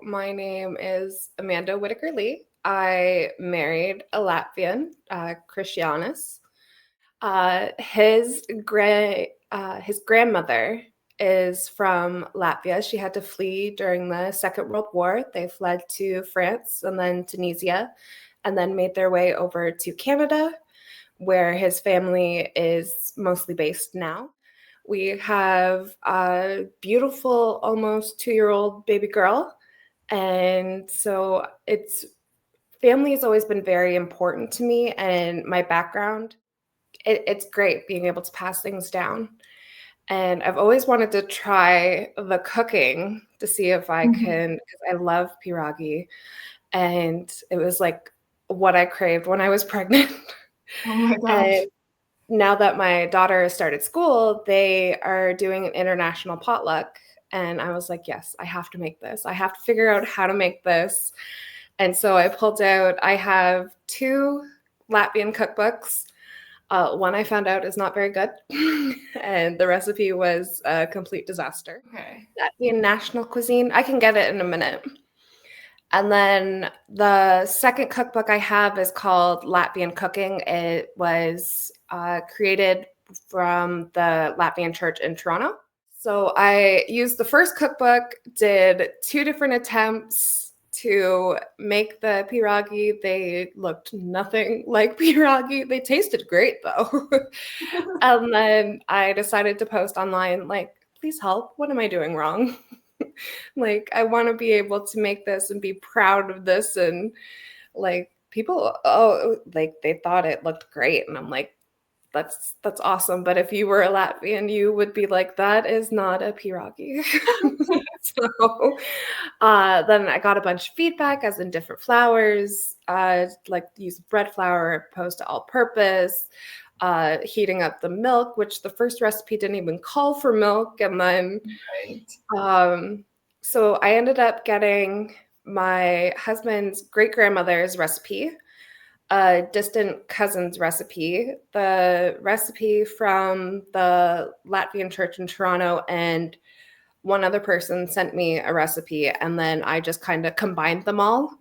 my name is Amanda Whittaker-Lee. I married a Latvian, Christianis. His grandmother is from Latvia. She had to flee during the Second World War. They fled to France and then Tunisia, and then made their way over to Canada, where his family is mostly based now. We have a beautiful, almost 2-year-old baby girl. And so family has always been very important to me, and my background. It's great being able to pass things down. And I've always wanted to try the cooking to see if I can, because I love pierogi. And it was like what I craved when I was pregnant. Oh my gosh. And now that my daughter has started school, they are doing an international potluck. And I was like, yes, I have to make this. I have to figure out how to make this. And so I pulled out, I have 2 Latvian cookbooks. One I found out is not very good, and the recipe was a complete disaster. Okay. Latvian national cuisine, I can get it in a minute. And then the second cookbook I have is called Latvian Cooking. It was created from the Latvian church in Toronto. So I used the first cookbook, did 2 different attempts to make the pierogi. They looked nothing like pierogi. They tasted great though. And then I decided to post online, like, please help. What am I doing wrong? Like, I want to be able to make this and be proud of this. And like people, like they thought it looked great. And I'm like, that's awesome. But if you were a Latvian, you would be like, that is not a pierogi. So then I got a bunch of feedback, as in different flours, like use bread flour opposed to all-purpose, heating up the milk, which the first recipe didn't even call for milk. And then, so I ended up getting my husband's great-grandmother's recipe, a distant cousin's recipe, the recipe from the Latvian church in Toronto, and one other person sent me a recipe, and then I just kind of combined them all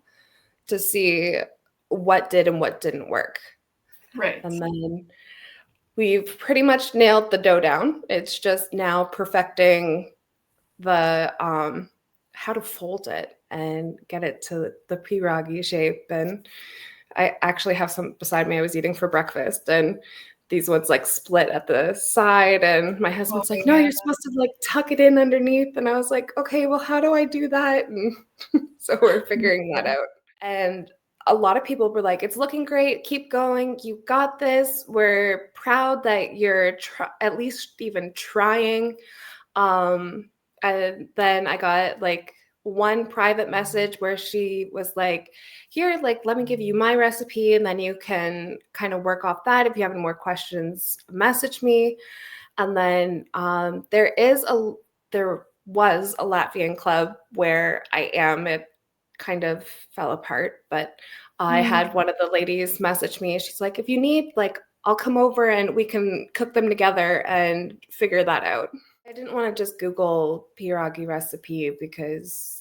to see what did and what didn't work. Right. And then we've pretty much nailed the dough down. It's just now perfecting the how to fold it and get it to the pierogi shape. And I actually have some beside me I was eating for breakfast, and these ones like split at the side, and my husband's like, no, you're supposed to like tuck it in underneath. And I was like, okay, well, how do I do that? And so we're figuring that out. And a lot of people were like, it's looking great. Keep going. You got this. We're proud that you're at least even trying. And then I got like one private message where she was like, here, like, let me give you my recipe, and then you can kind of work off that. If you have any more questions, message me. And then there was a Latvian club where I am. It kind of fell apart, but I had one of the ladies message me. She's like, if you need, like, I'll come over and we can cook them together and figure that out. I didn't want to just Google pierogi recipe because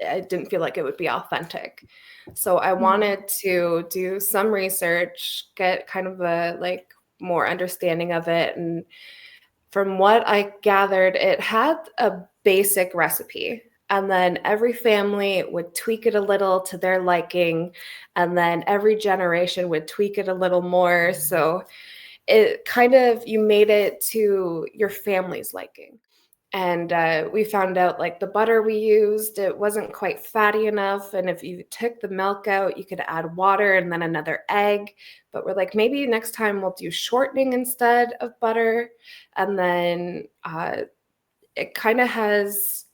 I didn't feel like it would be authentic. So I wanted to do some research, get kind of a like more understanding of it. And from what I gathered, it had a basic recipe. And then every family would tweak it a little to their liking. And then every generation would tweak it a little more. So it kind of, you made it to your family's liking. And we found out like the butter we used, it wasn't quite fatty enough. And if you took the milk out, you could add water and then another egg. But we're like, maybe next time we'll do shortening instead of butter. And then it kind of has,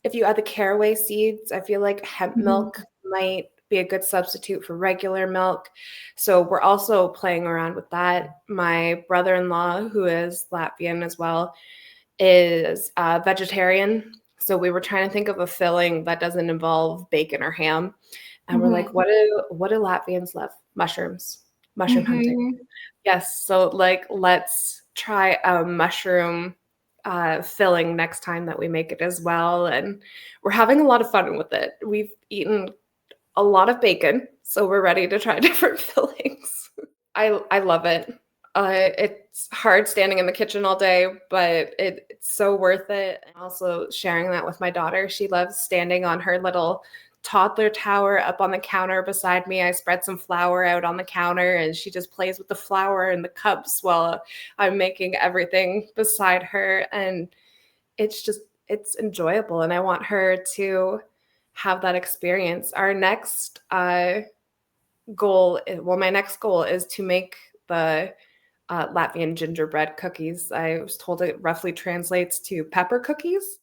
if you add the caraway seeds, I feel like hemp milk might be a good substitute for regular milk. So we're also playing around with that. My brother-in-law, who is Latvian as well, is vegetarian. So we were trying to think of a filling that doesn't involve bacon or ham. And we're like, what do Latvians love? Mushrooms, mushroom hunting. Yes. So like, let's try a mushroom filling next time that we make it as well. And we're having a lot of fun with it. We've eaten a lot of bacon, so we're ready to try different fillings. I love it. It's hard standing in the kitchen all day, but it's so worth it. And also sharing that with my daughter. She loves standing on her little toddler tower up on the counter beside me. I spread some flour out on the counter and she just plays with the flour and the cups while I'm making everything beside her. And it's enjoyable. And I want her to have that experience. Our next my next goal is to make the Latvian gingerbread cookies. I was told it roughly translates to pepper cookies.